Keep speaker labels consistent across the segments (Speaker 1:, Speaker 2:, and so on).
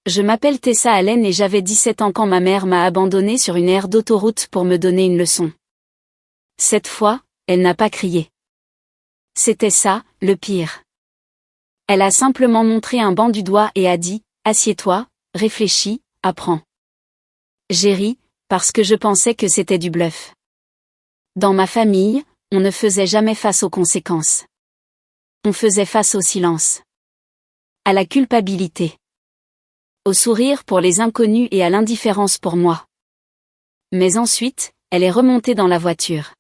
Speaker 1: Je m'appelle Tessa Allen et j'avais 17 ans quand ma mère m'a abandonnée sur une aire d'autoroute pour me donner une leçon. Cette fois, elle n'a pas crié. C'était ça, le pire. Elle a simplement montré un banc du doigt et a dit « Assieds-toi, réfléchis, apprends ». J'ai ri, parce que je pensais que c'était du bluff. Dans ma famille, on ne faisait jamais face aux conséquences. On faisait face au silence. À la culpabilité. Au sourire pour les inconnus et à l'indifférence pour moi. Mais ensuite, elle est remontée dans la voiture.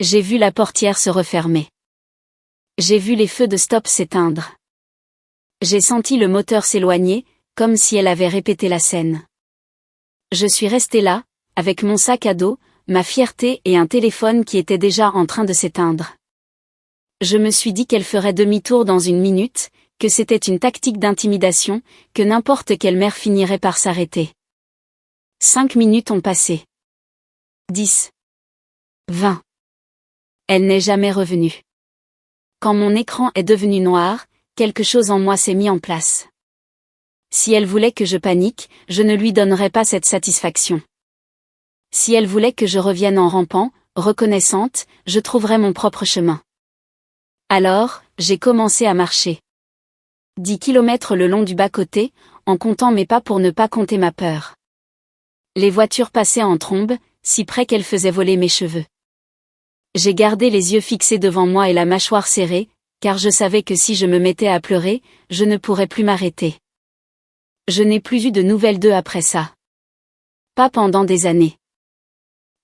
Speaker 1: J'ai vu la portière se refermer. J'ai vu les feux de stop s'éteindre. J'ai senti le moteur s'éloigner, comme si elle avait répété la scène. Je suis restée là, avec mon sac à dos, ma fierté et un téléphone qui était déjà en train de s'éteindre. Je me suis dit qu'elle ferait demi-tour dans une minute, que c'était une tactique d'intimidation, que n'importe quelle mère finirait par s'arrêter. 5 minutes ont passé. 10. 20. Elle n'est jamais revenue. Quand mon écran est devenu noir, quelque chose en moi s'est mis en place. Si elle voulait que je panique, je ne lui donnerais pas cette satisfaction. Si elle voulait que je revienne en rampant, reconnaissante, je trouverais mon propre chemin. Alors, j'ai commencé à marcher. 10 kilomètres le long du bas-côté, en comptant mes pas pour ne pas compter ma peur. Les voitures passaient en trombe, si près qu'elles faisaient voler mes cheveux. J'ai gardé les yeux fixés devant moi et la mâchoire serrée, car je savais que si je me mettais à pleurer, je ne pourrais plus m'arrêter. Je n'ai plus eu de nouvelles d'eux après ça. Pas pendant des années.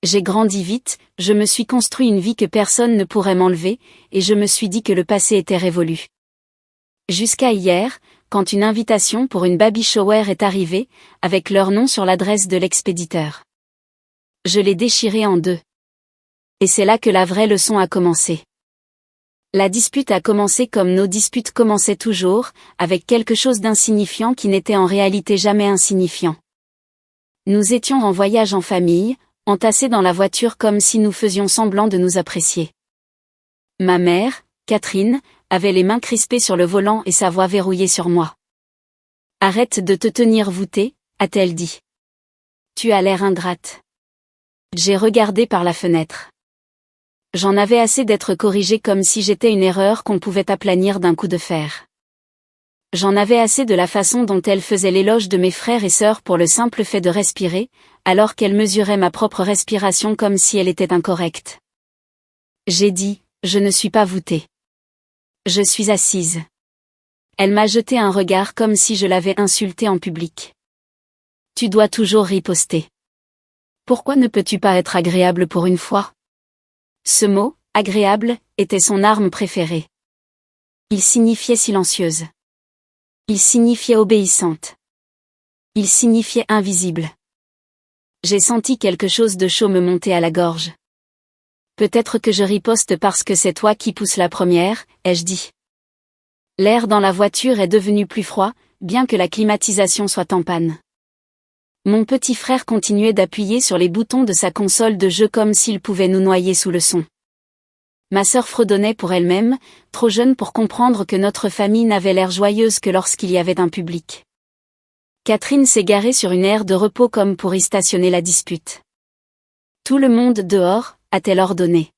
Speaker 1: J'ai grandi vite, je me suis construit une vie que personne ne pourrait m'enlever, et je me suis dit que le passé était révolu. Jusqu'à hier, quand une invitation pour une baby shower est arrivée, avec leur nom sur l'adresse de l'expéditeur. Je l'ai déchiré en deux. Et c'est là que la vraie leçon a commencé. La dispute a commencé comme nos disputes commençaient toujours, avec quelque chose d'insignifiant qui n'était en réalité jamais insignifiant. Nous étions en voyage en famille, entassés dans la voiture comme si nous faisions semblant de nous apprécier. Ma mère, Catherine, avait les mains crispées sur le volant et sa voix verrouillée sur moi. « Arrête de te tenir voûtée », a-t-elle dit. « Tu as l'air ingrate. » J'ai regardé par la fenêtre. J'en avais assez d'être corrigée comme si j'étais une erreur qu'on pouvait aplanir d'un coup de fer. J'en avais assez de la façon dont elle faisait l'éloge de mes frères et sœurs pour le simple fait de respirer, alors qu'elle mesurait ma propre respiration comme si elle était incorrecte. J'ai dit, je ne suis pas voûtée. Je suis assise. Elle m'a jeté un regard comme si je l'avais insultée en public. Tu dois toujours riposter. Pourquoi ne peux-tu pas être agréable pour une fois? Ce mot, agréable, était son arme préférée. Il signifiait silencieuse. Il signifiait obéissante. Il signifiait invisible. J'ai senti quelque chose de chaud me monter à la gorge. Peut-être que je riposte parce que c'est toi qui pousses la première, ai-je dit. L'air dans la voiture est devenu plus froid, bien que la climatisation soit en panne. Mon petit frère continuait d'appuyer sur les boutons de sa console de jeu comme s'il pouvait nous noyer sous le son. Ma sœur fredonnait pour elle-même, trop jeune pour comprendre que notre famille n'avait l'air joyeuse que lorsqu'il y avait un public. Catherine s'est garée sur une aire de repos comme pour y stationner la dispute. Tout le monde dehors, a-t-elle ordonné.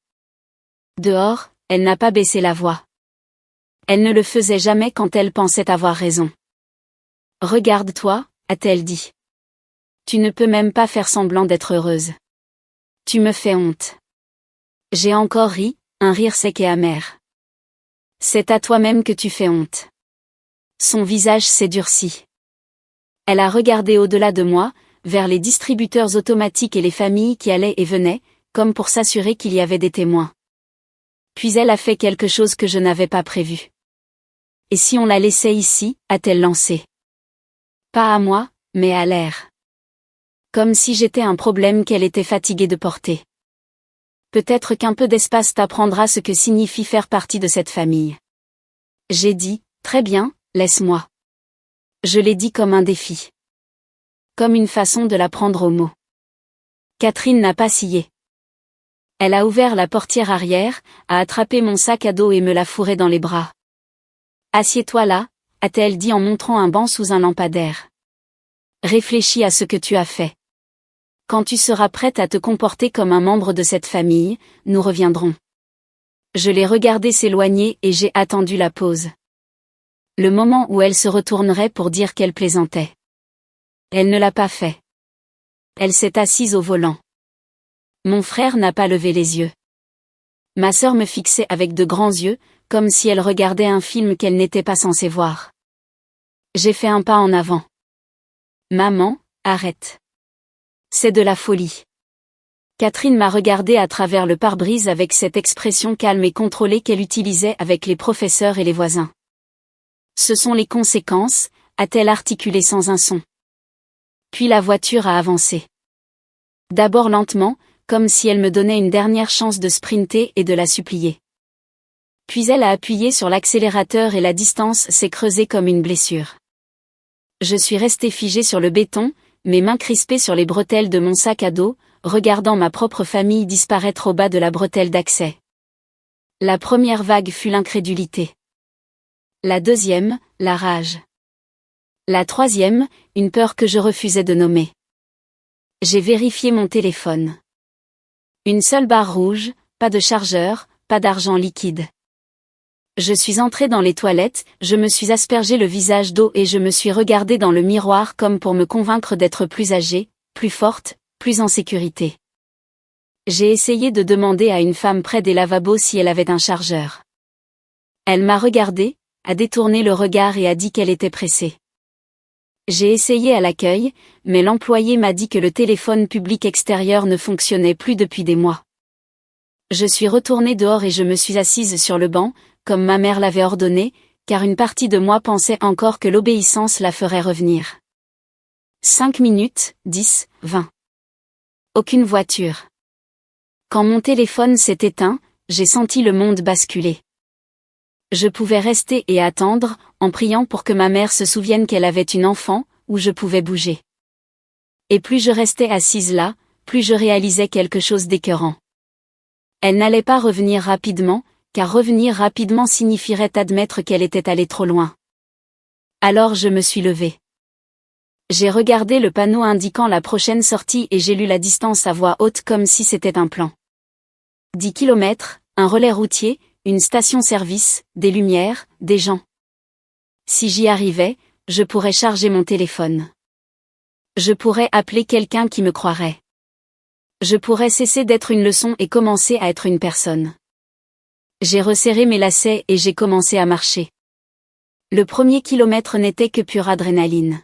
Speaker 1: Dehors, elle n'a pas baissé la voix. Elle ne le faisait jamais quand elle pensait avoir raison. Regarde-toi, a-t-elle dit. Tu ne peux même pas faire semblant d'être heureuse. Tu me fais honte. J'ai encore ri, un rire sec et amer. C'est à toi-même que tu fais honte. Son visage s'est durci. Elle a regardé au-delà de moi, vers les distributeurs automatiques et les familles qui allaient et venaient, comme pour s'assurer qu'il y avait des témoins. Puis elle a fait quelque chose que je n'avais pas prévu. Et si on la laissait ici, a-t-elle lancé. Pas à moi, mais à l'air. Comme si j'étais un problème qu'elle était fatiguée de porter. Peut-être qu'un peu d'espace t'apprendra ce que signifie faire partie de cette famille. J'ai dit, très bien, laisse-moi. Je l'ai dit comme un défi. Comme une façon de la prendre au mot. Catherine n'a pas scié. Elle a ouvert la portière arrière, a attrapé mon sac à dos et me l'a fourré dans les bras. Assieds-toi là, a-t-elle dit en montrant un banc sous un lampadaire. Réfléchis à ce que tu as fait. Quand tu seras prête à te comporter comme un membre de cette famille, nous reviendrons. Je l'ai regardée s'éloigner et j'ai attendu la pause. Le moment où elle se retournerait pour dire qu'elle plaisantait. Elle ne l'a pas fait. Elle s'est assise au volant. Mon frère n'a pas levé les yeux. Ma sœur me fixait avec de grands yeux, comme si elle regardait un film qu'elle n'était pas censée voir. J'ai fait un pas en avant. Maman, arrête. C'est de la folie. Catherine m'a regardé à travers le pare-brise avec cette expression calme et contrôlée qu'elle utilisait avec les professeurs et les voisins. Ce sont les conséquences, a-t-elle articulé sans un son. Puis la voiture a avancé. D'abord lentement, comme si elle me donnait une dernière chance de sprinter et de la supplier. Puis elle a appuyé sur l'accélérateur et la distance s'est creusée comme une blessure. Je suis restée figée sur le béton, mes mains crispées sur les bretelles de mon sac à dos, regardant ma propre famille disparaître au bas de la bretelle d'accès. La première vague fut l'incrédulité. La deuxième, la rage. La troisième, une peur que je refusais de nommer. J'ai vérifié mon téléphone. Une seule barre rouge, pas de chargeur, pas d'argent liquide. Je suis entrée dans les toilettes, je me suis aspergé le visage d'eau et je me suis regardée dans le miroir comme pour me convaincre d'être plus âgée, plus forte, plus en sécurité. J'ai essayé de demander à une femme près des lavabos si elle avait un chargeur. Elle m'a regardée, a détourné le regard et a dit qu'elle était pressée. J'ai essayé à l'accueil, mais l'employé m'a dit que le téléphone public extérieur ne fonctionnait plus depuis des mois. Je suis retournée dehors et je me suis assise sur le banc, comme ma mère l'avait ordonné, car une partie de moi pensait encore que l'obéissance la ferait revenir. 5 minutes, 10, 20. Aucune voiture. Quand mon téléphone s'est éteint, j'ai senti le monde basculer. Je pouvais rester et attendre, en priant pour que ma mère se souvienne qu'elle avait une enfant, ou je pouvais bouger. Et plus je restais assise là, plus je réalisais quelque chose d'écœurant. Elle n'allait pas revenir rapidement, car revenir rapidement signifierait admettre qu'elle était allée trop loin. Alors je me suis levée. J'ai regardé le panneau indiquant la prochaine sortie et j'ai lu la distance à voix haute comme si c'était un plan. 10 kilomètres, un relais routier, une station-service, des lumières, des gens. Si j'y arrivais, je pourrais charger mon téléphone. Je pourrais appeler quelqu'un qui me croirait. Je pourrais cesser d'être une leçon et commencer à être une personne. J'ai resserré mes lacets et j'ai commencé à marcher. Le premier kilomètre n'était que pure adrénaline.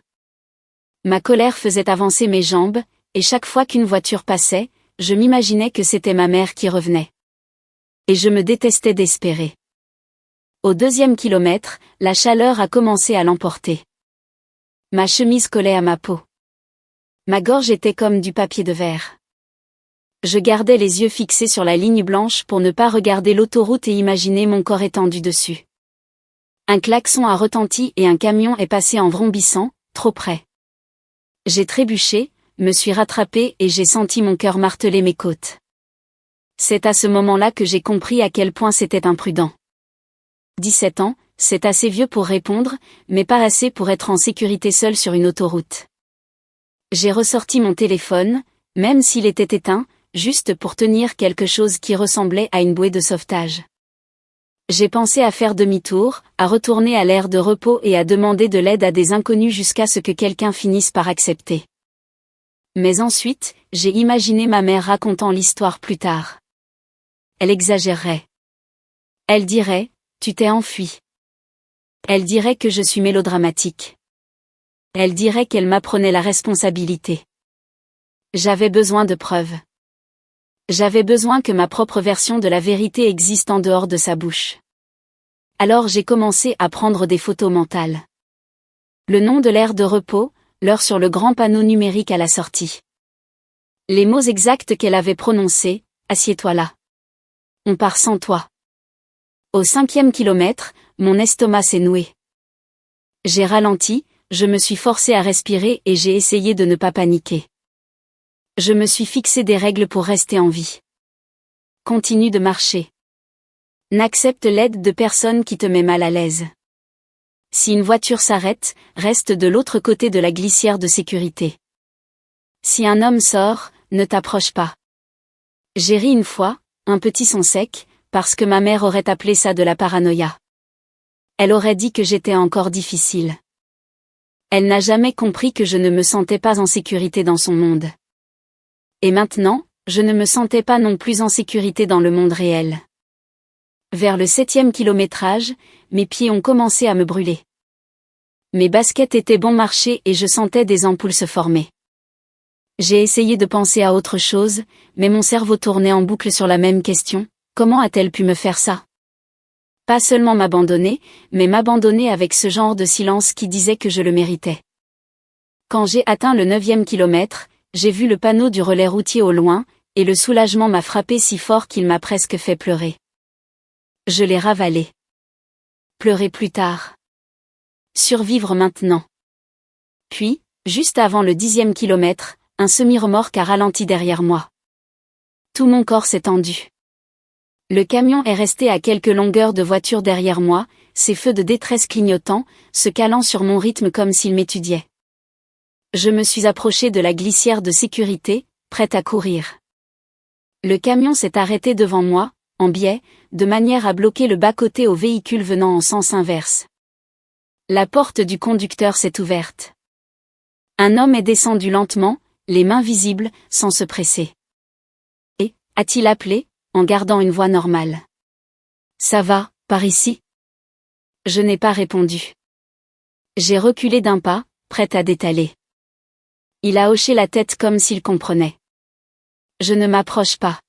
Speaker 1: Ma colère faisait avancer mes jambes, et chaque fois qu'une voiture passait, je m'imaginais que c'était ma mère qui revenait. Et je me détestais d'espérer. Au 2e kilomètre, la chaleur a commencé à l'emporter. Ma chemise collait à ma peau. Ma gorge était comme du papier de verre. Je gardais les yeux fixés sur la ligne blanche pour ne pas regarder l'autoroute et imaginer mon corps étendu dessus. Un klaxon a retenti et un camion est passé en vrombissant, trop près. J'ai trébuché, me suis rattrapée et j'ai senti mon cœur marteler mes côtes. C'est à ce moment-là que j'ai compris à quel point c'était imprudent. 17 ans, c'est assez vieux pour répondre, mais pas assez pour être en sécurité seul sur une autoroute. J'ai ressorti mon téléphone, même s'il était éteint, juste pour tenir quelque chose qui ressemblait à une bouée de sauvetage. J'ai pensé à faire demi-tour, à retourner à l'aire de repos et à demander de l'aide à des inconnus jusqu'à ce que quelqu'un finisse par accepter. Mais ensuite, j'ai imaginé ma mère racontant l'histoire plus tard. Elle exagérerait. Elle dirait, tu t'es enfui. Elle dirait que je suis mélodramatique. Elle dirait qu'elle m'apprenait la responsabilité. J'avais besoin de preuves. J'avais besoin que ma propre version de la vérité existe en dehors de sa bouche. Alors j'ai commencé à prendre des photos mentales. Le nom de l'aire de repos, l'heure sur le grand panneau numérique à la sortie. Les mots exacts qu'elle avait prononcés, assieds-toi là. On part sans toi. Au 5e kilomètre, mon estomac s'est noué. J'ai ralenti, je me suis forcée à respirer et j'ai essayé de ne pas paniquer. Je me suis fixé des règles pour rester en vie. Continue de marcher. N'accepte l'aide de personne qui te met mal à l'aise. Si une voiture s'arrête, reste de l'autre côté de la glissière de sécurité. Si un homme sort, ne t'approche pas. J'ai ri une fois, un petit son sec, parce que ma mère aurait appelé ça de la paranoïa. Elle aurait dit que j'étais encore difficile. Elle n'a jamais compris que je ne me sentais pas en sécurité dans son monde. Et maintenant, je ne me sentais pas non plus en sécurité dans le monde réel. Vers le 7e kilométrage, mes pieds ont commencé à me brûler. Mes baskets étaient bon marché et je sentais des ampoules se former. J'ai essayé de penser à autre chose, mais mon cerveau tournait en boucle sur la même question, comment a-t-elle pu me faire ça? Pas seulement m'abandonner, mais m'abandonner avec ce genre de silence qui disait que je le méritais. Quand j'ai atteint le 9e kilomètre, j'ai vu le panneau du relais routier au loin, et le soulagement m'a frappé si fort qu'il m'a presque fait pleurer. Je l'ai ravalé. Pleurer plus tard. Survivre maintenant. Puis, juste avant le 10e kilomètre, un semi-remorque a ralenti derrière moi. Tout mon corps s'est tendu. Le camion est resté à quelques longueurs de voiture derrière moi, ses feux de détresse clignotant, se calant sur mon rythme comme s'il m'étudiait. Je me suis approché de la glissière de sécurité, prête à courir. Le camion s'est arrêté devant moi, en biais, de manière à bloquer le bas-côté aux véhicules venant en sens inverse. La porte du conducteur s'est ouverte. Un homme est descendu lentement, les mains visibles, sans se presser. Et, a-t-il appelé, en gardant une voix normale. Ça va, par ici? Je n'ai pas répondu. J'ai reculé d'un pas, prête à détaler. Il a hoché la tête comme s'il comprenait. Je ne m'approche pas.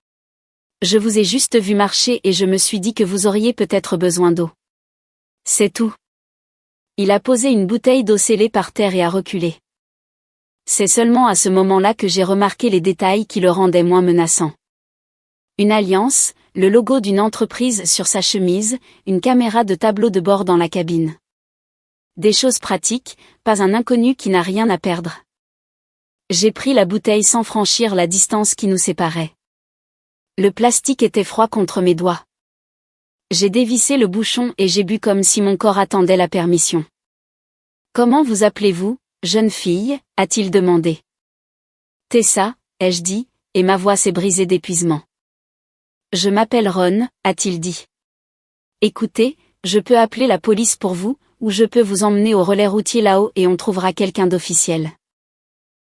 Speaker 1: Je vous ai juste vu marcher et je me suis dit que vous auriez peut-être besoin d'eau. C'est tout. Il a posé une bouteille d'eau scellée par terre et a reculé. C'est seulement à ce moment-là que j'ai remarqué les détails qui le rendaient moins menaçant. Une alliance, le logo d'une entreprise sur sa chemise, une caméra de tableau de bord dans la cabine. Des choses pratiques, pas un inconnu qui n'a rien à perdre. J'ai pris la bouteille sans franchir la distance qui nous séparait. Le plastique était froid contre mes doigts. J'ai dévissé le bouchon et j'ai bu comme si mon corps attendait la permission. Comment vous appelez-vous, jeune fille, a-t-il demandé. Tessa, ai-je dit, et ma voix s'est brisée d'épuisement. Je m'appelle Ron, a-t-il dit. Écoutez, je peux appeler la police pour vous, ou je peux vous emmener au relais routier là-haut et on trouvera quelqu'un d'officiel.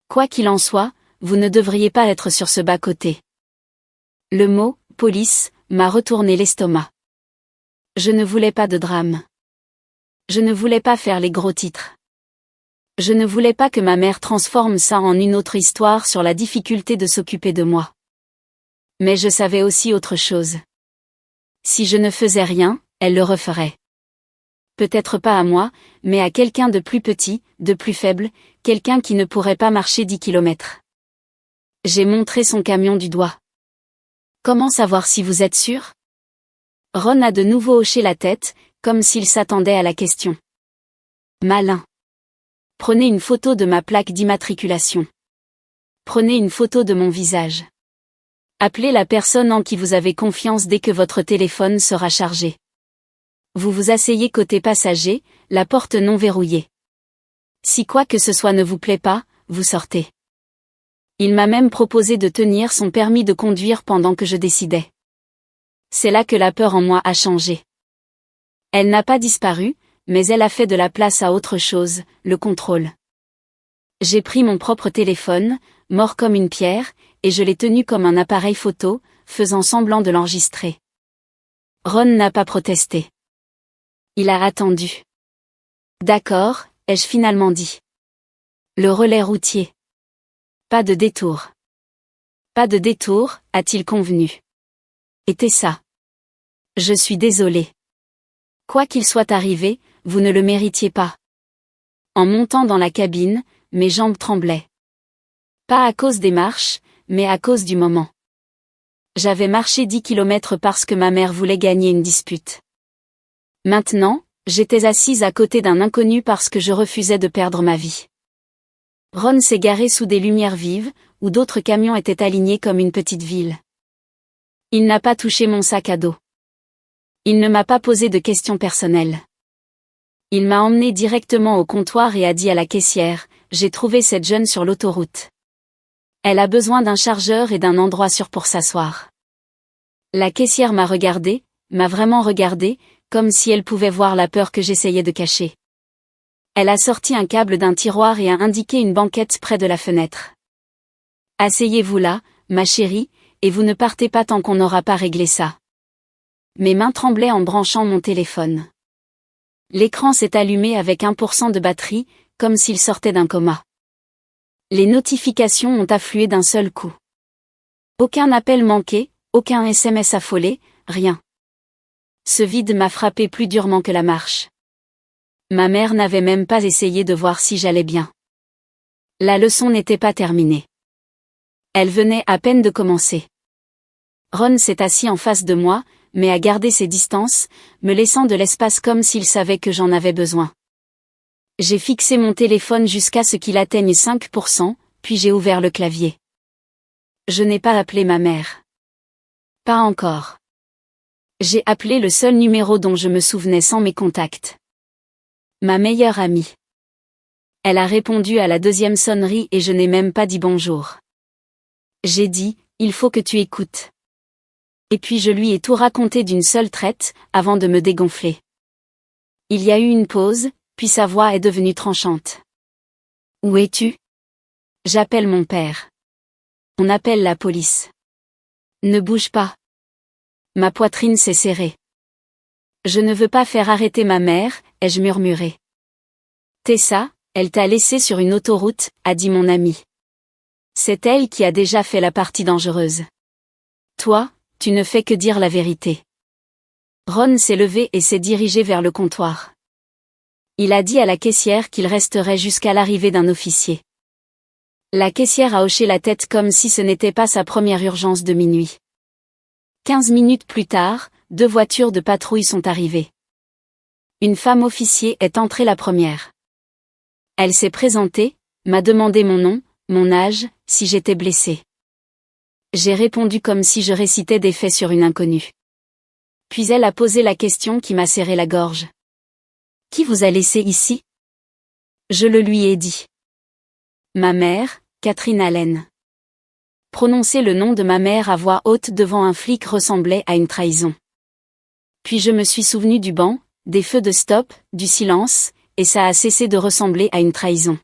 Speaker 1: Quoi qu'il en soit, vous ne devriez pas être sur ce bas-côté. Le mot « police » m'a retourné l'estomac. Je ne voulais pas de drame. Je ne voulais pas faire les gros titres. Je ne voulais pas que ma mère transforme ça en une autre histoire sur la difficulté de s'occuper de moi. Mais je savais aussi autre chose. Si je ne faisais rien, elle le referait. Peut-être pas à moi, mais à quelqu'un de plus petit, de plus faible, quelqu'un qui ne pourrait pas marcher 10 kilomètres. J'ai montré son camion du doigt. Comment savoir si vous êtes sûr? Ron a de nouveau hoché la tête, comme s'il s'attendait à la question. Malin. Prenez une photo de ma plaque d'immatriculation. Prenez une photo de mon visage. Appelez la personne en qui vous avez confiance dès que votre téléphone sera chargé. Vous vous asseyez côté passager, la porte non verrouillée. Si quoi que ce soit ne vous plaît pas, vous sortez. Il m'a même proposé de tenir son permis de conduire pendant que je décidais. C'est là que la peur en moi a changé. Elle n'a pas disparu, mais elle a fait de la place à autre chose, le contrôle. J'ai pris mon propre téléphone, mort comme une pierre, et je l'ai tenu comme un appareil photo, faisant semblant de l'enregistrer. Ron n'a pas protesté. Il a attendu. D'accord, ai-je finalement dit. Le relais routier. Pas de détour. Pas de détour, a-t-il convenu. Et Tessa. Je suis désolé. Quoi qu'il soit arrivé, vous ne le méritiez pas. En montant dans la cabine, mes jambes tremblaient. Pas à cause des marches, mais à cause du moment. J'avais marché 10 kilomètres parce que ma mère voulait gagner une dispute. Maintenant, j'étais assise à côté d'un inconnu parce que je refusais de perdre ma vie. Ron s'est garé sous des lumières vives, où d'autres camions étaient alignés comme une petite ville. Il n'a pas touché mon sac à dos. Il ne m'a pas posé de questions personnelles. Il m'a emmené directement au comptoir et a dit à la caissière, « J'ai trouvé cette jeune sur l'autoroute. Elle a besoin d'un chargeur et d'un endroit sûr pour s'asseoir. » La caissière m'a regardé, m'a vraiment regardé, comme si elle pouvait voir la peur que j'essayais de cacher. Elle a sorti un câble d'un tiroir et a indiqué une banquette près de la fenêtre. « Asseyez-vous là, ma chérie, et vous ne partez pas tant qu'on n'aura pas réglé ça. » Mes mains tremblaient en branchant mon téléphone. L'écran s'est allumé avec 1% de batterie, comme s'il sortait d'un coma. Les notifications ont afflué d'un seul coup. Aucun appel manqué, aucun SMS affolé, rien. Ce vide m'a frappé plus durement que la marche. Ma mère n'avait même pas essayé de voir si j'allais bien. La leçon n'était pas terminée. Elle venait à peine de commencer. Ron s'est assis en face de moi, mais a gardé ses distances, me laissant de l'espace comme s'il savait que j'en avais besoin. J'ai fixé mon téléphone jusqu'à ce qu'il atteigne 5%, puis j'ai ouvert le clavier. Je n'ai pas appelé ma mère. Pas encore. J'ai appelé le seul numéro dont je me souvenais sans mes contacts. Ma meilleure amie. Elle a répondu à la deuxième sonnerie et je n'ai même pas dit bonjour. J'ai dit, il faut que tu écoutes. Et puis je lui ai tout raconté d'une seule traite, avant de me dégonfler. Il y a eu une pause, puis sa voix est devenue tranchante. Où es-tu? J'appelle mon père. On appelle la police. Ne bouge pas. Ma poitrine s'est serrée. Je ne veux pas faire arrêter ma mère, ai-je murmuré. Tessa, elle t'a laissé sur une autoroute, a dit mon ami. C'est elle qui a déjà fait la partie dangereuse. Toi, tu ne fais que dire la vérité. Ron s'est levé et s'est dirigé vers le comptoir. Il a dit à la caissière qu'il resterait jusqu'à l'arrivée d'un officier. La caissière a hoché la tête comme si ce n'était pas sa première urgence de minuit. 15 minutes plus tard, 2 voitures de patrouille sont arrivées. Une femme officier est entrée la première. Elle s'est présentée, m'a demandé mon nom, mon âge, si j'étais blessée. J'ai répondu comme si je récitais des faits sur une inconnue. Puis elle a posé la question qui m'a serré la gorge. Qui vous a laissé ici? Je le lui ai dit. Ma mère, Catherine Allen. Prononcer le nom de ma mère à voix haute devant un flic ressemblait à une trahison. Puis je me suis souvenu du banc, des feux de stop, du silence, et ça a cessé de ressembler à une trahison.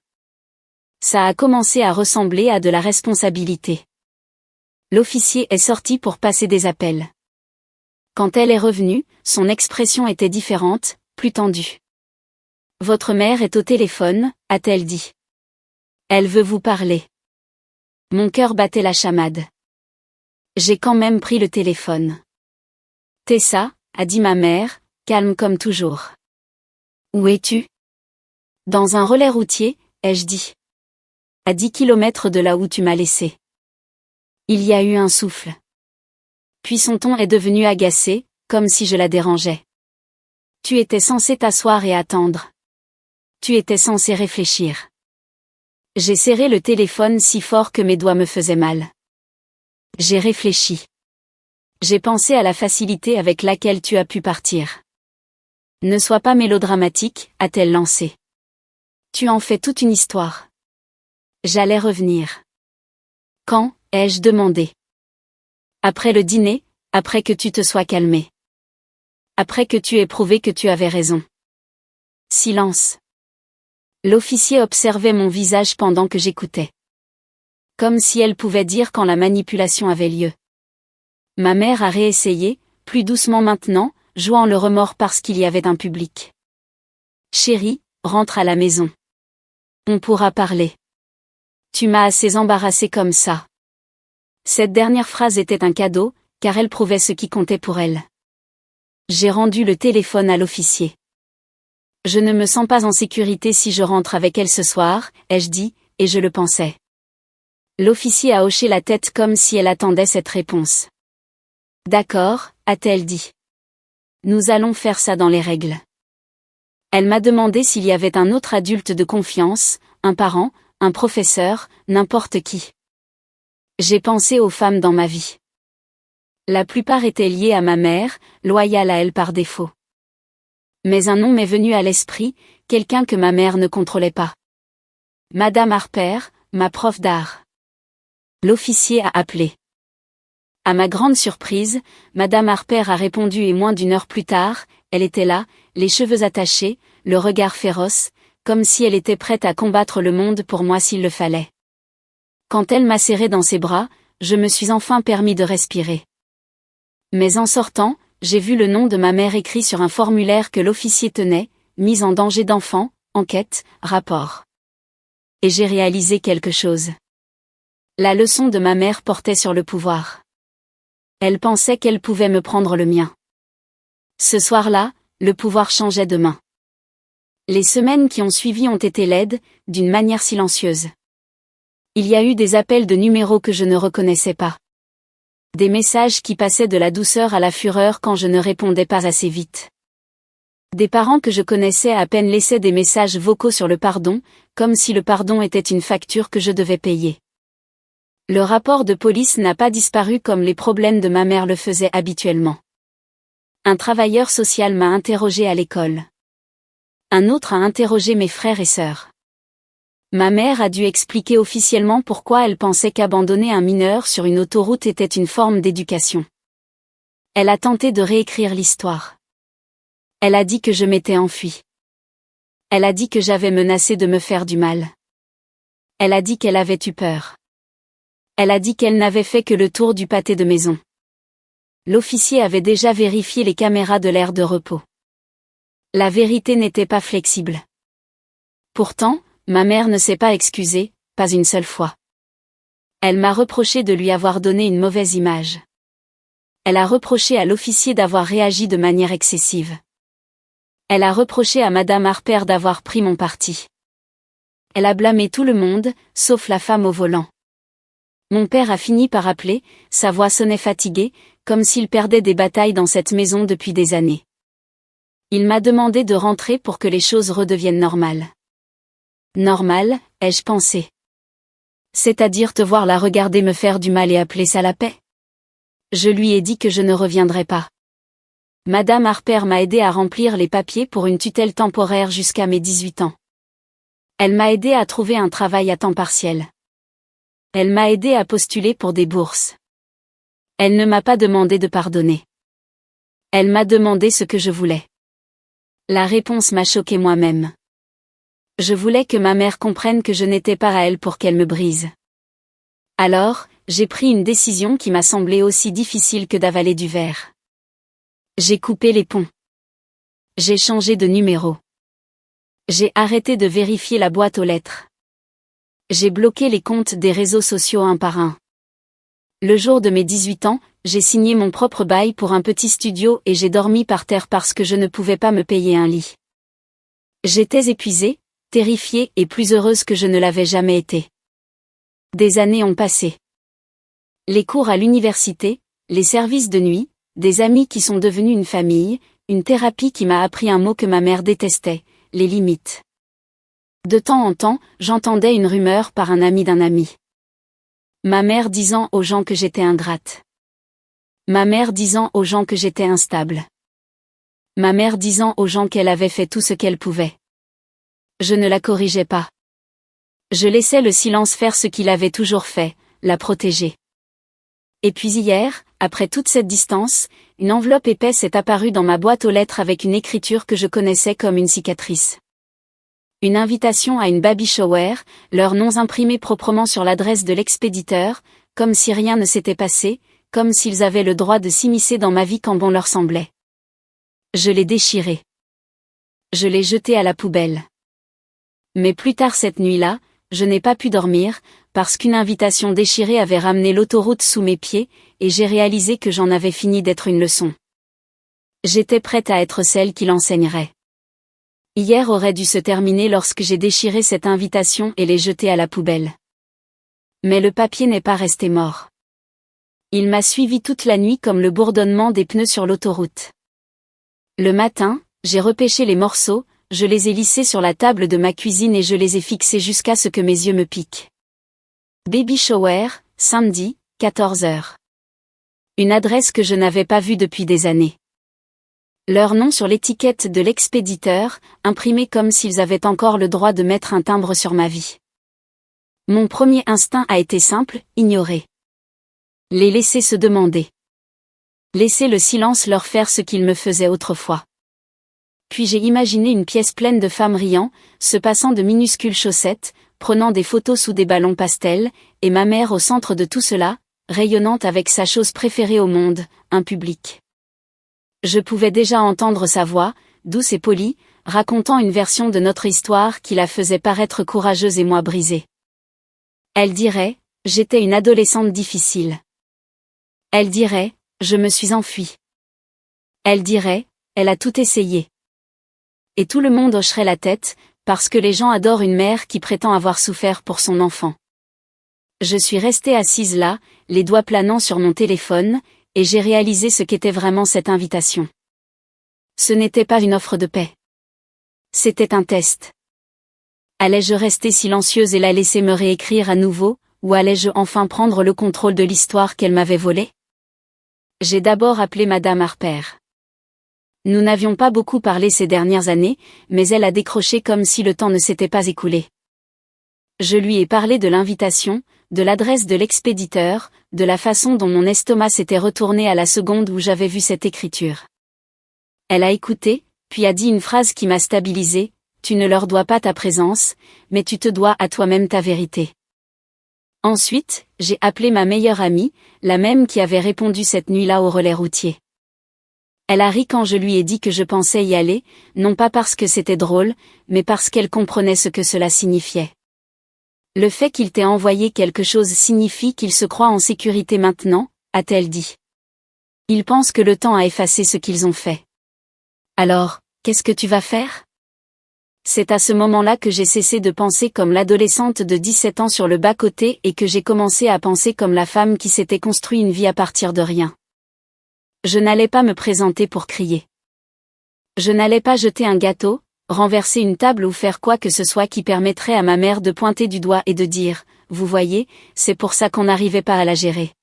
Speaker 1: Ça a commencé à ressembler à de la responsabilité. L'officier est sorti pour passer des appels. Quand elle est revenue, son expression était différente, plus tendue. « Votre mère est au téléphone », a-t-elle dit. « Elle veut vous parler. » Mon cœur battait la chamade. J'ai quand même pris le téléphone. « Tessa », a dit ma mère, calme comme toujours. « Où es-tu ? » « Dans un relais routier, ai-je dit. À 10 kilomètres de là où tu m'as laissé. » Il y a eu un souffle. Puis son ton est devenu agacé, comme si je la dérangeais. Tu étais censé t'asseoir et attendre. Tu étais censé réfléchir. J'ai serré le téléphone si fort que mes doigts me faisaient mal. J'ai réfléchi. J'ai pensé à la facilité avec laquelle tu as pu partir. Ne sois pas mélodramatique, a-t-elle lancé. Tu en fais toute une histoire. J'allais revenir. Quand, ai-je demandé. Après le dîner, après que tu te sois calmé. Après que tu aies prouvé que tu avais raison. Silence. L'officier observait mon visage pendant que j'écoutais. Comme si elle pouvait dire quand la manipulation avait lieu. Ma mère a réessayé, plus doucement maintenant, jouant le remords parce qu'il y avait un public. Chérie, rentre à la maison. On pourra parler. Tu m'as assez embarrassée comme ça. Cette dernière phrase était un cadeau, car elle prouvait ce qui comptait pour elle. J'ai rendu le téléphone à l'officier. Je ne me sens pas en sécurité si je rentre avec elle ce soir, ai-je dit, et je le pensais. L'officier a hoché la tête comme si elle attendait cette réponse. D'accord, a-t-elle dit. Nous allons faire ça dans les règles. Elle m'a demandé s'il y avait un autre adulte de confiance, un parent, un professeur, n'importe qui. J'ai pensé aux femmes dans ma vie. La plupart étaient liées à ma mère, loyales à elle par défaut. Mais un nom m'est venu à l'esprit, quelqu'un que ma mère ne contrôlait pas. Madame Harper, ma prof d'art. L'officier a appelé. À ma grande surprise, Madame Harper a répondu et moins d'une heure plus tard, elle était là, les cheveux attachés, le regard féroce, comme si elle était prête à combattre le monde pour moi s'il le fallait. Quand elle m'a serré dans ses bras, je me suis enfin permis de respirer. Mais en sortant, j'ai vu le nom de ma mère écrit sur un formulaire que l'officier tenait, mise en danger d'enfant, enquête, rapport. Et j'ai réalisé quelque chose. La leçon de ma mère portait sur le pouvoir. Elle pensait qu'elle pouvait me prendre le mien. Ce soir-là, le pouvoir changeait de main. Les semaines qui ont suivi ont été laides, d'une manière silencieuse. Il y a eu des appels de numéros que je ne reconnaissais pas. Des messages qui passaient de la douceur à la fureur quand je ne répondais pas assez vite. Des parents que je connaissais à peine laissaient des messages vocaux sur le pardon, comme si le pardon était une facture que je devais payer. Le rapport de police n'a pas disparu comme les problèmes de ma mère le faisaient habituellement. Un travailleur social m'a interrogé à l'école. Un autre a interrogé mes frères et sœurs. Ma mère a dû expliquer officiellement pourquoi elle pensait qu'abandonner un mineur sur une autoroute était une forme d'éducation. Elle a tenté de réécrire l'histoire. Elle a dit que je m'étais enfuie. Elle a dit que j'avais menacé de me faire du mal. Elle a dit qu'elle avait eu peur. Elle a dit qu'elle n'avait fait que le tour du pâté de maison. L'officier avait déjà vérifié les caméras de l'aire de repos. La vérité n'était pas flexible. Pourtant, ma mère ne s'est pas excusée, pas une seule fois. Elle m'a reproché de lui avoir donné une mauvaise image. Elle a reproché à l'officier d'avoir réagi de manière excessive. Elle a reproché à Madame Harper d'avoir pris mon parti. Elle a blâmé tout le monde, sauf la femme au volant. Mon père a fini par appeler, sa voix sonnait fatiguée, comme s'il perdait des batailles dans cette maison depuis des années. Il m'a demandé de rentrer pour que les choses redeviennent normales. Normal, ai-je pensé. C'est-à-dire te voir la regarder me faire du mal et appeler ça la paix? Je lui ai dit que je ne reviendrai pas. Madame Harper m'a aidé à remplir les papiers pour une tutelle temporaire jusqu'à mes 18 ans. Elle m'a aidé à trouver un travail à temps partiel. Elle m'a aidé à postuler pour des bourses. Elle ne m'a pas demandé de pardonner. Elle m'a demandé ce que je voulais. La réponse m'a choqué moi-même. Je voulais que ma mère comprenne que je n'étais pas à elle pour qu'elle me brise. Alors, j'ai pris une décision qui m'a semblé aussi difficile que d'avaler du verre. J'ai coupé les ponts. J'ai changé de numéro. J'ai arrêté de vérifier la boîte aux lettres. J'ai bloqué les comptes des réseaux sociaux un par un. Le jour de mes 18 ans, j'ai signé mon propre bail pour un petit studio et j'ai dormi par terre parce que je ne pouvais pas me payer un lit. J'étais épuisée, terrifiée et plus heureuse que je ne l'avais jamais été. Des années ont passé. Les cours à l'université, les services de nuit, des amis qui sont devenus une famille, une thérapie qui m'a appris un mot que ma mère détestait, les limites. De temps en temps, j'entendais une rumeur par un ami d'un ami. Ma mère disant aux gens que j'étais ingrate. Ma mère disant aux gens que j'étais instable. Ma mère disant aux gens qu'elle avait fait tout ce qu'elle pouvait. Je ne la corrigeais pas. Je laissais le silence faire ce qu'il avait toujours fait, la protéger. Et puis hier, après toute cette distance, une enveloppe épaisse est apparue dans ma boîte aux lettres avec une écriture que je connaissais comme une cicatrice. Une invitation à une baby shower, leurs noms imprimés proprement sur l'adresse de l'expéditeur, comme si rien ne s'était passé, comme s'ils avaient le droit de s'immiscer dans ma vie quand bon leur semblait. Je l'ai déchiré. Je l'ai jeté à la poubelle. Mais plus tard cette nuit-là, je n'ai pas pu dormir, parce qu'une invitation déchirée avait ramené l'autoroute sous mes pieds, et j'ai réalisé que j'en avais fini d'être une leçon. J'étais prête à être celle qui l'enseignerait. Hier aurait dû se terminer lorsque j'ai déchiré cette invitation et l'ai jetée à la poubelle. Mais le papier n'est pas resté mort. Il m'a suivi toute la nuit comme le bourdonnement des pneus sur l'autoroute. Le matin, j'ai repêché les morceaux, je les ai lissés sur la table de ma cuisine et je les ai fixés jusqu'à ce que mes yeux me piquent. Baby shower, samedi, 14 h. Une adresse que je n'avais pas vue depuis des années. Leur nom sur l'étiquette de l'expéditeur, imprimé comme s'ils avaient encore le droit de mettre un timbre sur ma vie. Mon premier instinct a été simple, ignorer. Les laisser se demander. Laisser le silence leur faire ce qu'ils me faisaient autrefois. Puis j'ai imaginé une pièce pleine de femmes riant, se passant de minuscules chaussettes, prenant des photos sous des ballons pastels, et ma mère au centre de tout cela, rayonnante avec sa chose préférée au monde, un public. Je pouvais déjà entendre sa voix, douce et polie, racontant une version de notre histoire qui la faisait paraître courageuse et moi brisée. Elle dirait, j'étais une adolescente difficile. Elle dirait, je me suis enfuie. Elle dirait, elle a tout essayé. Et tout le monde hocherait la tête, parce que les gens adorent une mère qui prétend avoir souffert pour son enfant. Je suis restée assise là, les doigts planant sur mon téléphone, et j'ai réalisé ce qu'était vraiment cette invitation. Ce n'était pas une offre de paix. C'était un test. Allais-je rester silencieuse et la laisser me réécrire à nouveau, ou allais-je enfin prendre le contrôle de l'histoire qu'elle m'avait volée? J'ai d'abord appelé Madame Harper. Nous n'avions pas beaucoup parlé ces dernières années, mais elle a décroché comme si le temps ne s'était pas écoulé. Je lui ai parlé de l'invitation, de l'adresse de l'expéditeur, de la façon dont mon estomac s'était retourné à la seconde où j'avais vu cette écriture. Elle a écouté, puis a dit une phrase qui m'a stabilisée, « Tu ne leur dois pas ta présence, mais tu te dois à toi-même ta vérité. » Ensuite, j'ai appelé ma meilleure amie, la même qui avait répondu cette nuit-là au relais routier. Elle a ri quand je lui ai dit que je pensais y aller, non pas parce que c'était drôle, mais parce qu'elle comprenait ce que cela signifiait. Le fait qu'il t'ait envoyé quelque chose signifie qu'il se croit en sécurité maintenant, a-t-elle dit. Ils pensent que le temps a effacé ce qu'ils ont fait. Alors, qu'est-ce que tu vas faire? C'est à ce moment-là que j'ai cessé de penser comme l'adolescente de 17 ans sur le bas-côté et que j'ai commencé à penser comme la femme qui s'était construit une vie à partir de rien. Je n'allais pas me présenter pour crier. Je n'allais pas jeter un gâteau, renverser une table ou faire quoi que ce soit qui permettrait à ma mère de pointer du doigt et de dire, « Vous voyez, c'est pour ça qu'on n'arrivait pas à la gérer. »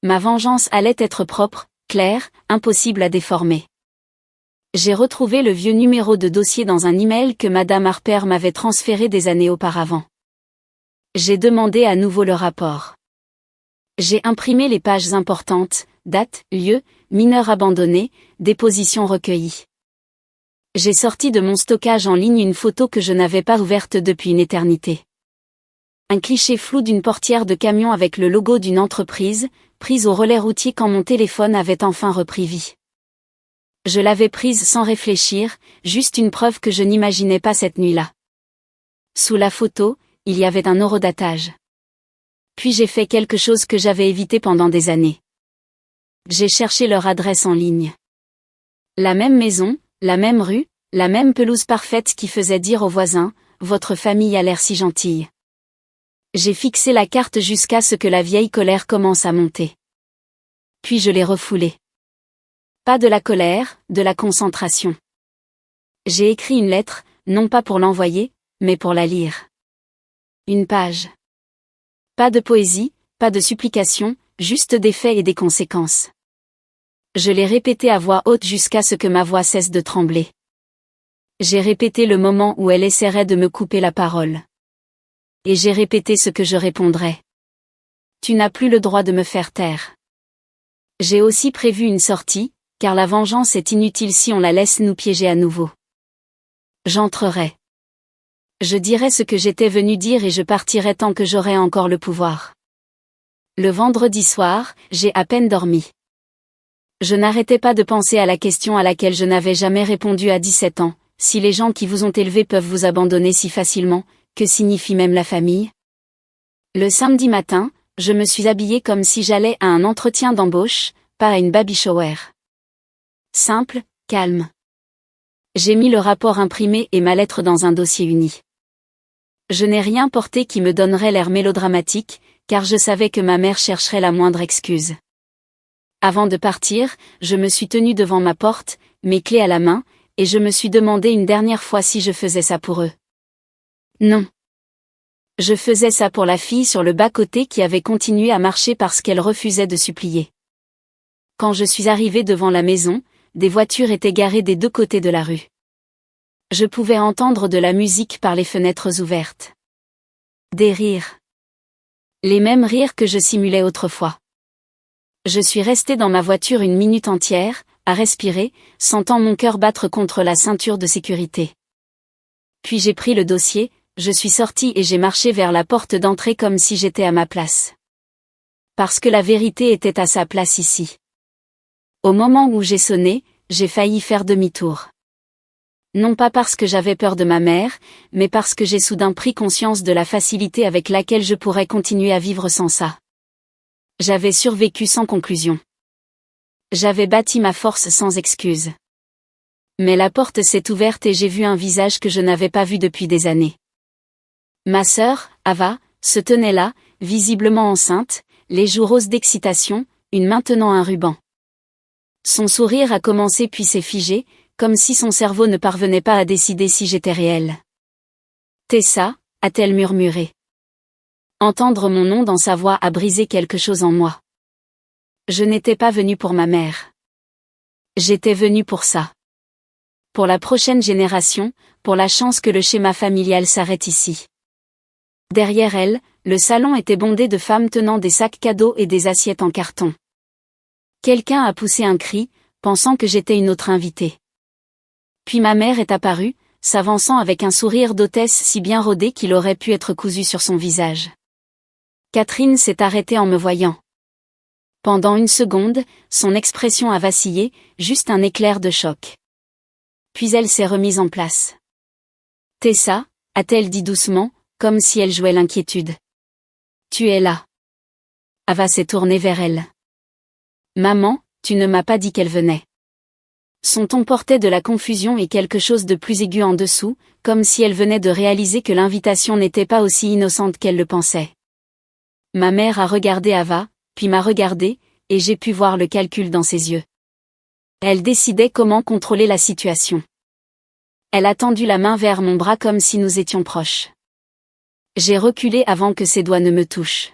Speaker 1: Ma vengeance allait être propre, claire, impossible à déformer. J'ai retrouvé le vieux numéro de dossier dans un email que Madame Harper m'avait transféré des années auparavant. J'ai demandé à nouveau le rapport. J'ai imprimé les pages importantes, date, lieu, mineur abandonné, déposition recueillie. J'ai sorti de mon stockage en ligne une photo que je n'avais pas ouverte depuis une éternité. Un cliché flou d'une portière de camion avec le logo d'une entreprise, prise au relais routier quand mon téléphone avait enfin repris vie. Je l'avais prise sans réfléchir, juste une preuve que je n'imaginais pas cette nuit-là. Sous la photo, il y avait un horodatage. Puis j'ai fait quelque chose que j'avais évité pendant des années. J'ai cherché leur adresse en ligne. La même maison, la même rue, la même pelouse parfaite qui faisait dire aux voisins, « Votre famille a l'air si gentille. » J'ai fixé la carte jusqu'à ce que la vieille colère commence à monter. Puis je l'ai refoulée. Pas de la colère, de la concentration. J'ai écrit une lettre, non pas pour l'envoyer, mais pour la lire. Une page. Pas de poésie, pas de supplication, juste des faits et des conséquences. Je l'ai répété à voix haute jusqu'à ce que ma voix cesse de trembler. J'ai répété le moment où elle essaierait de me couper la parole. Et j'ai répété ce que je répondrais. Tu n'as plus le droit de me faire taire. J'ai aussi prévu une sortie, car la vengeance est inutile si on la laisse nous piéger à nouveau. J'entrerai. Je dirai ce que j'étais venu dire et je partirai tant que j'aurai encore le pouvoir. Le vendredi soir, j'ai à peine dormi. Je n'arrêtais pas de penser à la question à laquelle je n'avais jamais répondu à 17 ans, si les gens qui vous ont élevé peuvent vous abandonner si facilement, que signifie même la famille? Le samedi matin, je me suis habillée comme si j'allais à un entretien d'embauche, pas à une baby shower. Simple, calme. J'ai mis le rapport imprimé et ma lettre dans un dossier uni. Je n'ai rien porté qui me donnerait l'air mélodramatique, car je savais que ma mère chercherait la moindre excuse. Avant de partir, je me suis tenue devant ma porte, mes clés à la main, et je me suis demandé une dernière fois si je faisais ça pour eux. Non. Je faisais ça pour la fille sur le bas-côté qui avait continué à marcher parce qu'elle refusait de supplier. Quand je suis arrivée devant la maison, des voitures étaient garées des deux côtés de la rue. Je pouvais entendre de la musique par les fenêtres ouvertes. Des rires. Les mêmes rires que je simulais autrefois. Je suis resté dans ma voiture une minute entière, à respirer, sentant mon cœur battre contre la ceinture de sécurité. Puis j'ai pris le dossier, je suis sorti et j'ai marché vers la porte d'entrée comme si j'étais à ma place. Parce que la vérité était à sa place ici. Au moment où j'ai sonné, j'ai failli faire demi-tour. Non pas parce que j'avais peur de ma mère, mais parce que j'ai soudain pris conscience de la facilité avec laquelle je pourrais continuer à vivre sans ça. J'avais survécu sans conclusion. J'avais bâti ma force sans excuse. Mais la porte s'est ouverte et j'ai vu un visage que je n'avais pas vu depuis des années. Ma sœur, Ava, se tenait là, visiblement enceinte, les joues roses d'excitation, une main tenant un ruban. Son sourire a commencé puis s'est figé, comme si son cerveau ne parvenait pas à décider si j'étais réelle. Tessa, a-t-elle murmuré. Entendre mon nom dans sa voix a brisé quelque chose en moi. Je n'étais pas venue pour ma mère. J'étais venue pour ça. Pour la prochaine génération, pour la chance que le schéma familial s'arrête ici. Derrière elle, le salon était bondé de femmes tenant des sacs cadeaux et des assiettes en carton. Quelqu'un a poussé un cri, pensant que j'étais une autre invitée. Puis ma mère est apparue, s'avançant avec un sourire d'hôtesse si bien rodé qu'il aurait pu être cousu sur son visage. Catherine s'est arrêtée en me voyant. Pendant une seconde, son expression a vacillé, juste un éclair de choc. Puis elle s'est remise en place. Tessa, a-t-elle dit doucement, comme si elle jouait l'inquiétude. Tu es là. Ava s'est tournée vers elle. Maman, tu ne m'as pas dit qu'elle venait. Son ton portait de la confusion et quelque chose de plus aigu en dessous, comme si elle venait de réaliser que l'invitation n'était pas aussi innocente qu'elle le pensait. Ma mère a regardé Ava, puis m'a regardé, et j'ai pu voir le calcul dans ses yeux. Elle décidait comment contrôler la situation. Elle a tendu la main vers mon bras comme si nous étions proches. J'ai reculé avant que ses doigts ne me touchent.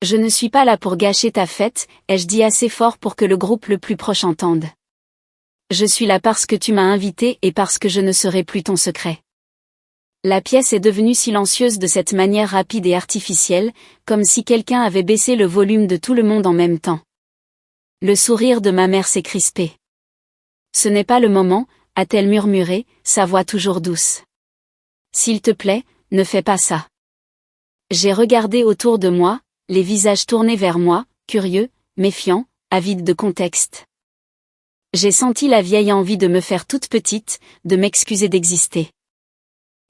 Speaker 1: Je ne suis pas là pour gâcher ta fête, ai-je dit assez fort pour que le groupe le plus proche entende. Je suis là parce que tu m'as invité et parce que je ne serai plus ton secret. La pièce est devenue silencieuse de cette manière rapide et artificielle, comme si quelqu'un avait baissé le volume de tout le monde en même temps. Le sourire de ma mère s'est crispé. Ce n'est pas le moment, a-t-elle murmuré, sa voix toujours douce. S'il te plaît, ne fais pas ça. J'ai regardé autour de moi, les visages tournés vers moi, curieux, méfiants, avides de contexte. J'ai senti la vieille envie de me faire toute petite, de m'excuser d'exister.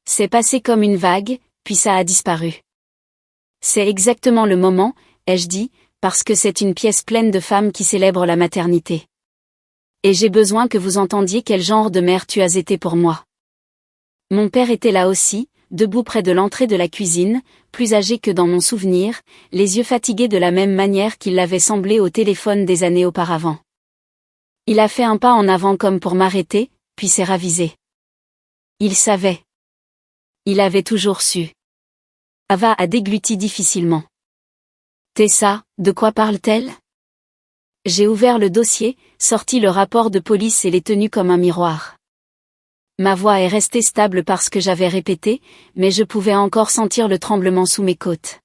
Speaker 1: C'est passé comme une vague, puis ça a disparu. C'est exactement le moment, ai-je dit, parce que c'est une pièce pleine de femmes qui célèbrent la maternité. Et j'ai besoin que vous entendiez quel genre de mère tu as été pour moi. Mon père était là aussi, debout près de l'entrée de la cuisine, plus âgé que dans mon souvenir, les yeux fatigués de la même manière qu'il l'avait semblé au téléphone des années auparavant. Il a fait un pas en avant comme pour m'arrêter, puis s'est ravisé. Il savait. Il avait toujours su. Ava a dégluti difficilement. Tessa, de quoi parle-t-elle? J'ai ouvert le dossier, sorti le rapport de police et l'ai tenu comme un miroir. Ma voix est restée stable parce que j'avais répété, mais je pouvais encore sentir le tremblement sous mes côtes.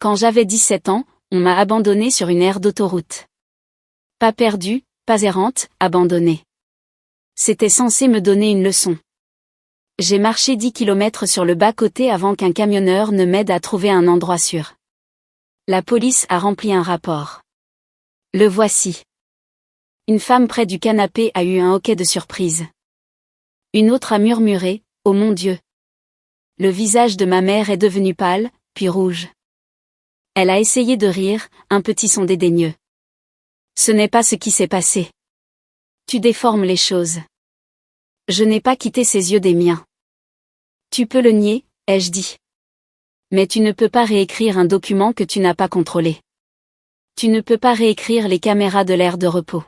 Speaker 1: Quand j'avais 17 ans, on m'a abandonnée sur une aire d'autoroute. Pas perdue, pas errante, abandonnée. C'était censé me donner une leçon. J'ai marché 10 kilomètres sur le bas-côté avant qu'un camionneur ne m'aide à trouver un endroit sûr. La police a rempli un rapport. Le voici. Une femme près du canapé a eu un hoquet de surprise. Une autre a murmuré, « Oh mon Dieu !» Le visage de ma mère est devenu pâle, puis rouge. Elle a essayé de rire, un petit son dédaigneux. Ce n'est pas ce qui s'est passé. Tu déformes les choses. Je n'ai pas quitté ses yeux des miens. Tu peux le nier, ai-je dit. Mais tu ne peux pas réécrire un document que tu n'as pas contrôlé. Tu ne peux pas réécrire les caméras de l'aire de repos.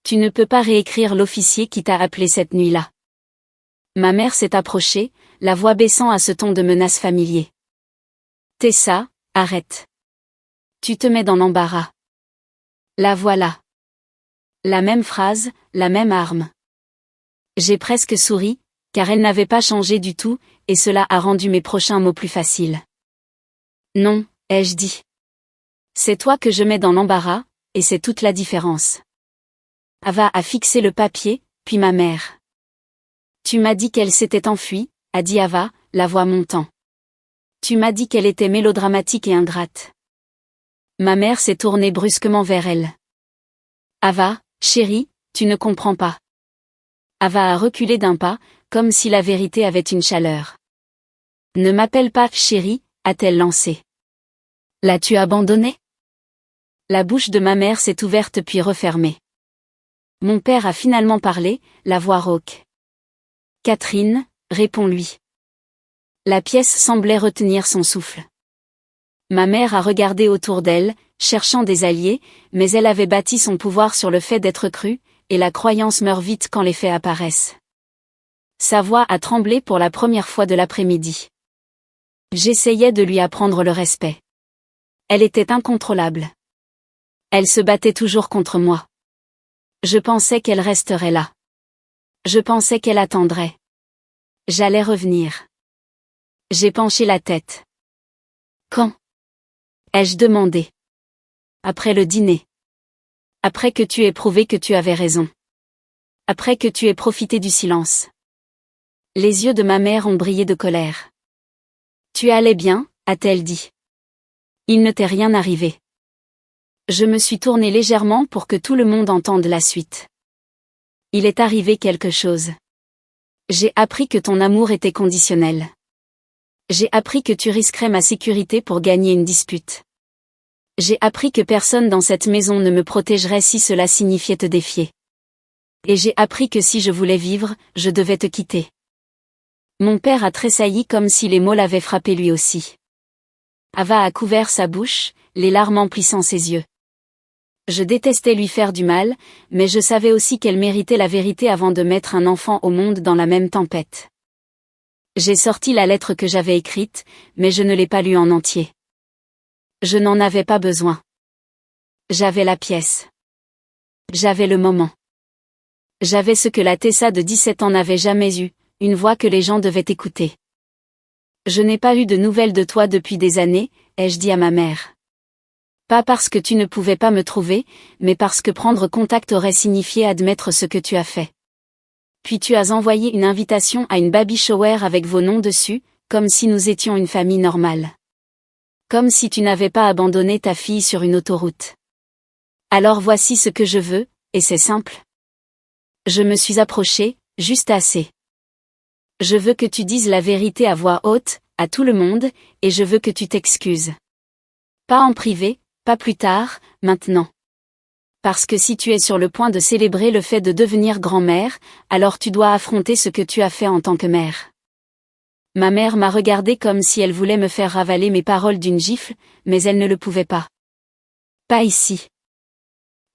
Speaker 1: Tu ne peux pas réécrire l'officier qui t'a appelé cette nuit-là. Ma mère s'est approchée, la voix baissant à ce ton de menace familier. Tessa, arrête. Tu te mets dans l'embarras. La voilà. La même phrase, la même arme. J'ai presque souri, car elle n'avait pas changé du tout, et cela a rendu mes prochains mots plus faciles. Non, ai-je dit. C'est toi que je mets dans l'embarras, et c'est toute la différence. Ava a fixé le papier, puis ma mère. Tu m'as dit qu'elle s'était enfuie, a dit Ava, la voix montant. Tu m'as dit qu'elle était mélodramatique et ingrate. Ma mère s'est tournée brusquement vers elle. Ava, chérie, tu ne comprends pas. Ava a reculé d'un pas, comme si la vérité avait une chaleur. Ne m'appelle pas chérie, a-t-elle lancé. L'as-tu abandonnée? La bouche de ma mère s'est ouverte puis refermée. Mon père a finalement parlé, la voix rauque. Catherine, réponds-lui. La pièce semblait retenir son souffle. Ma mère a regardé autour d'elle, cherchant des alliés, mais elle avait bâti son pouvoir sur le fait d'être crue, et la croyance meurt vite quand les faits apparaissent. Sa voix a tremblé pour la première fois de l'après-midi. J'essayais de lui apprendre le respect. Elle était incontrôlable. Elle se battait toujours contre moi. Je pensais qu'elle resterait là. Je pensais qu'elle attendrait. J'allais revenir. J'ai penché la tête. Quand? Ai-je demandé. Après le dîner. Après que tu aies prouvé que tu avais raison. Après que tu aies profité du silence. Les yeux de ma mère ont brillé de colère. Tu allais bien, a-t-elle dit. Il ne t'est rien arrivé. Je me suis tournée légèrement pour que tout le monde entende la suite. Il est arrivé quelque chose. J'ai appris que ton amour était conditionnel. J'ai appris que tu risquerais ma sécurité pour gagner une dispute. J'ai appris que personne dans cette maison ne me protégerait si cela signifiait te défier. Et j'ai appris que si je voulais vivre, je devais te quitter. Mon père a tressailli comme si les mots l'avaient frappé lui aussi. Ava a couvert sa bouche, les larmes emplissant ses yeux. Je détestais lui faire du mal, mais je savais aussi qu'elle méritait la vérité avant de mettre un enfant au monde dans la même tempête. J'ai sorti la lettre que j'avais écrite, mais je ne l'ai pas lue en entier. Je n'en avais pas besoin. J'avais la pièce. J'avais le moment. J'avais ce que la Tessa de 17 ans n'avait jamais eu, une voix que les gens devaient écouter. Je n'ai pas eu de nouvelles de toi depuis des années, ai-je dit à ma mère. Pas parce que tu ne pouvais pas me trouver, mais parce que prendre contact aurait signifié admettre ce que tu as fait. Puis tu as envoyé une invitation à une baby shower avec vos noms dessus, comme si nous étions une famille normale. Comme si tu n'avais pas abandonné ta fille sur une autoroute. Alors voici ce que je veux, et c'est simple. Je me suis approchée, juste assez. Je veux que tu dises la vérité à voix haute, à tout le monde, et je veux que tu t'excuses. Pas en privé, pas plus tard, maintenant. Parce que si tu es sur le point de célébrer le fait de devenir grand-mère, alors tu dois affronter ce que tu as fait en tant que mère. Ma mère m'a regardée comme si elle voulait me faire ravaler mes paroles d'une gifle, mais elle ne le pouvait pas. Pas ici.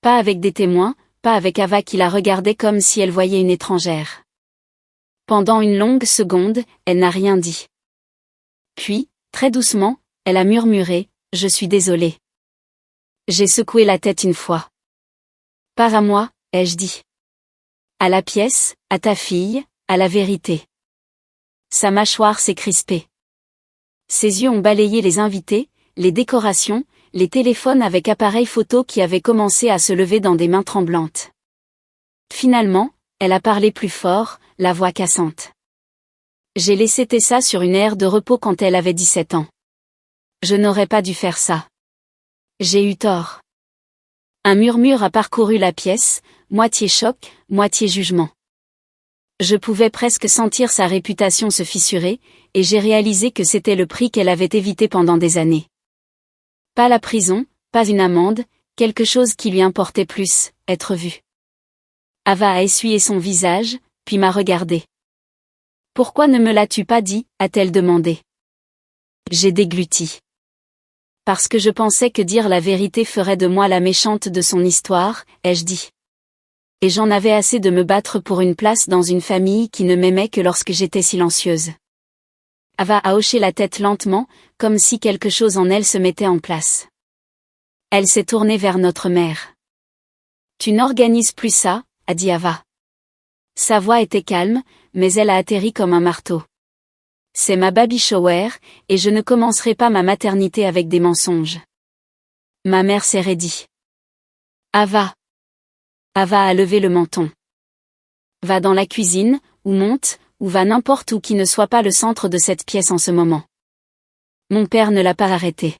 Speaker 1: Pas avec des témoins, pas avec Ava qui la regardait comme si elle voyait une étrangère. Pendant une longue seconde, elle n'a rien dit. Puis, très doucement, elle a murmuré, « Je suis désolée. » J'ai secoué la tête une fois. Pas à moi, ai-je dit. À la pièce, à ta fille, à la vérité. Sa mâchoire s'est crispée. Ses yeux ont balayé les invités, les décorations, les téléphones avec appareil photo qui avaient commencé à se lever dans des mains tremblantes. Finalement, elle a parlé plus fort, la voix cassante. J'ai laissé Tessa sur une aire de repos quand elle avait 17 ans. Je n'aurais pas dû faire ça. J'ai eu tort. Un murmure a parcouru la pièce, moitié choc, moitié jugement. Je pouvais presque sentir sa réputation se fissurer, et j'ai réalisé que c'était le prix qu'elle avait évité pendant des années. Pas la prison, pas une amende, quelque chose qui lui importait plus, être vue. Ava a essuyé son visage, puis m'a regardé. « Pourquoi ne me l'as-tu pas dit ?» a-t-elle demandé. J'ai dégluti. Parce que je pensais que dire la vérité ferait de moi la méchante de son histoire, ai-je dit. Et j'en avais assez de me battre pour une place dans une famille qui ne m'aimait que lorsque j'étais silencieuse. Ava a hoché la tête lentement, comme si quelque chose en elle se mettait en place. Elle s'est tournée vers notre mère. Tu n'organises plus ça, a dit Ava. Sa voix était calme, mais elle a atterri comme un marteau. C'est ma baby shower, et je ne commencerai pas ma maternité avec des mensonges. Ma mère s'est raidie. Ava. Ava a levé le menton. Va dans la cuisine, ou monte, ou va n'importe où qui ne soit pas le centre de cette pièce en ce moment. Mon père ne l'a pas arrêté.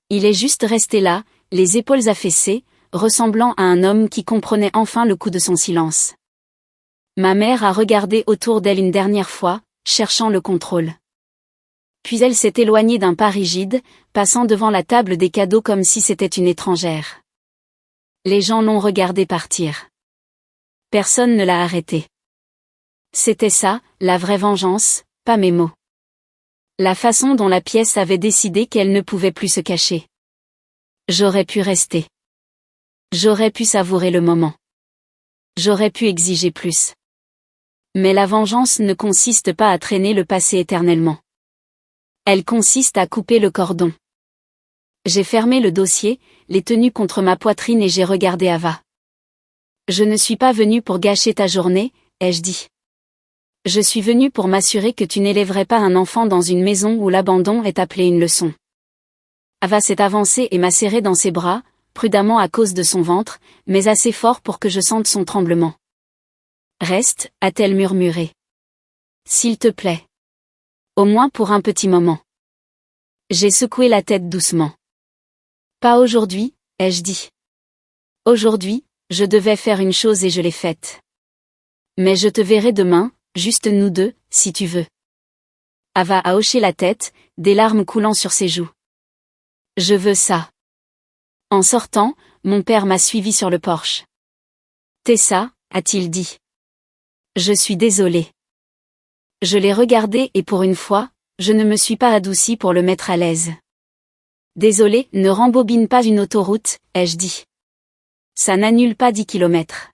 Speaker 1: Il est juste resté là, les épaules affaissées, ressemblant à un homme qui comprenait enfin le coup de son silence. Ma mère a regardé autour d'elle une dernière fois, cherchant le contrôle. Puis elle s'est éloignée d'un pas rigide, passant devant la table des cadeaux comme si c'était une étrangère. Les gens l'ont regardée partir. Personne ne l'a arrêtée. C'était ça, la vraie vengeance, pas mes mots. La façon dont la pièce avait décidé qu'elle ne pouvait plus se cacher. J'aurais pu rester. J'aurais pu savourer le moment. J'aurais pu exiger plus. Mais la vengeance ne consiste pas à traîner le passé éternellement. Elle consiste à couper le cordon. J'ai fermé le dossier, les tenues contre ma poitrine et j'ai regardé Ava. Je ne suis pas venue pour gâcher ta journée, ai-je dit. Je suis venue pour m'assurer que tu n'élèverais pas un enfant dans une maison où l'abandon est appelé une leçon. Ava s'est avancée et m'a serré dans ses bras, prudemment à cause de son ventre, mais assez fort pour que je sente son tremblement. Reste, a-t-elle murmuré. S'il te plaît. Au moins pour un petit moment. J'ai secoué la tête doucement. Pas aujourd'hui, ai-je dit. Aujourd'hui, je devais faire une chose et je l'ai faite. Mais je te verrai demain, juste nous deux, si tu veux. Ava a hoché la tête, des larmes coulant sur ses joues. Je veux ça. En sortant, mon père m'a suivi sur le porche. Tessa, a-t-il dit. Je suis désolée. Je l'ai regardé et pour une fois, je ne me suis pas adoucie pour le mettre à l'aise. Désolée, ne rembobine pas une autoroute, ai-je dit. Ça n'annule pas 10 kilomètres.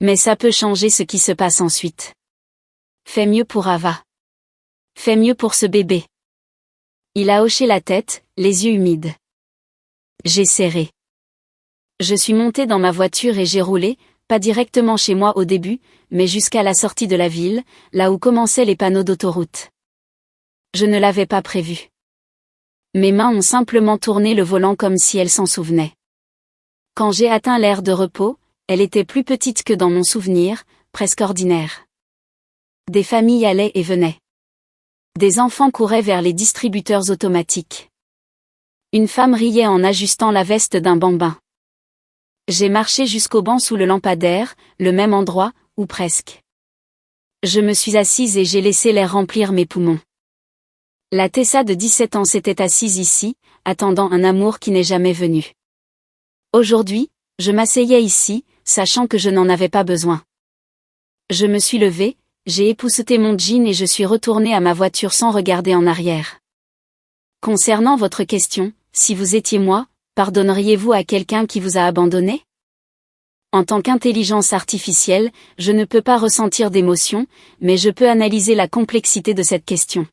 Speaker 1: Mais ça peut changer ce qui se passe ensuite. Fais mieux pour Ava. Fais mieux pour ce bébé. Il a hoché la tête, les yeux humides. J'ai serré. Je suis montée dans ma voiture et j'ai roulé, pas directement chez moi au début, mais jusqu'à la sortie de la ville, là où commençaient les panneaux d'autoroute. Je ne l'avais pas prévu. Mes mains ont simplement tourné le volant comme si elles s'en souvenaient. Quand j'ai atteint l'aire de repos, elle était plus petite que dans mon souvenir, presque ordinaire. Des familles allaient et venaient. Des enfants couraient vers les distributeurs automatiques. Une femme riait en ajustant la veste d'un bambin. J'ai marché jusqu'au banc sous le lampadaire, le même endroit, ou presque. Je me suis assise et j'ai laissé l'air remplir mes poumons. La Tessa de 17 ans s'était assise ici, attendant un amour qui n'est jamais venu. Aujourd'hui, je m'asseyais ici, sachant que je n'en avais pas besoin. Je me suis levée, j'ai épousseté mon jean et je suis retournée à ma voiture sans regarder en arrière. Concernant votre question, si vous étiez moi, pardonneriez-vous à quelqu'un qui vous a abandonné? En tant qu'intelligence artificielle, je ne peux pas ressentir d'émotion, mais je peux analyser la complexité de cette question.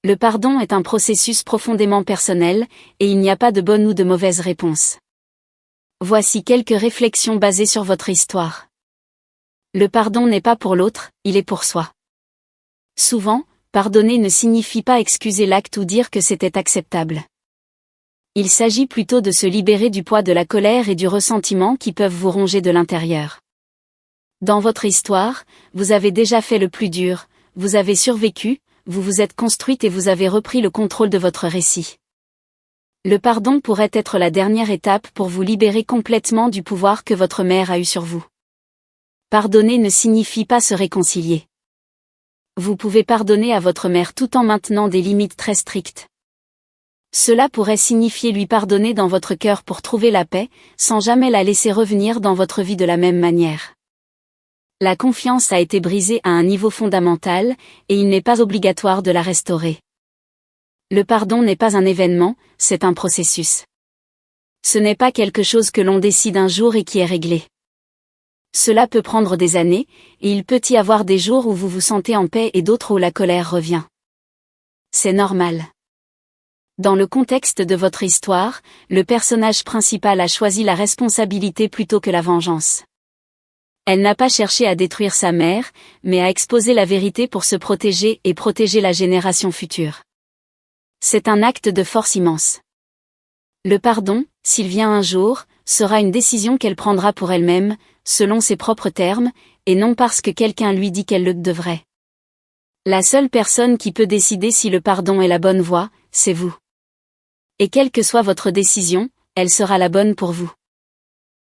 Speaker 1: Le pardon est un processus profondément personnel, et il n'y a pas de bonne ou de mauvaise réponse. Voici quelques réflexions basées sur votre histoire. Le pardon n'est pas pour l'autre, il est pour soi. Souvent, pardonner ne signifie pas excuser l'acte ou dire que c'était acceptable. Il s'agit plutôt de se libérer du poids de la colère et du ressentiment qui peuvent vous ronger de l'intérieur. Dans votre histoire, vous avez déjà fait le plus dur, vous avez survécu, vous vous êtes construite et vous avez repris le contrôle de votre récit. Le pardon pourrait être la dernière étape pour vous libérer complètement du pouvoir que votre mère a eu sur vous. Pardonner ne signifie pas se réconcilier. Vous pouvez pardonner à votre mère tout en maintenant des limites très strictes. Cela pourrait signifier lui pardonner dans votre cœur pour trouver la paix, sans jamais la laisser revenir dans votre vie de la même manière. La confiance a été brisée à un niveau fondamental, et il n'est pas obligatoire de la restaurer. Le pardon n'est pas un événement, c'est un processus. Ce n'est pas quelque chose que l'on décide un jour et qui est réglé. Cela peut prendre des années, et il peut y avoir des jours où vous vous sentez en paix et d'autres où la colère revient. C'est normal. Dans le contexte de votre histoire, le personnage principal a choisi la responsabilité plutôt que la vengeance. Elle n'a pas cherché à détruire sa mère, mais à exposer la vérité pour se protéger et protéger la génération future. C'est un acte de force immense. Le pardon, s'il vient un jour, sera une décision qu'elle prendra pour elle-même, selon ses propres termes, et non parce que quelqu'un lui dit qu'elle le devrait. La seule personne qui peut décider si le pardon est la bonne voie, c'est vous. Et quelle que soit votre décision, elle sera la bonne pour vous.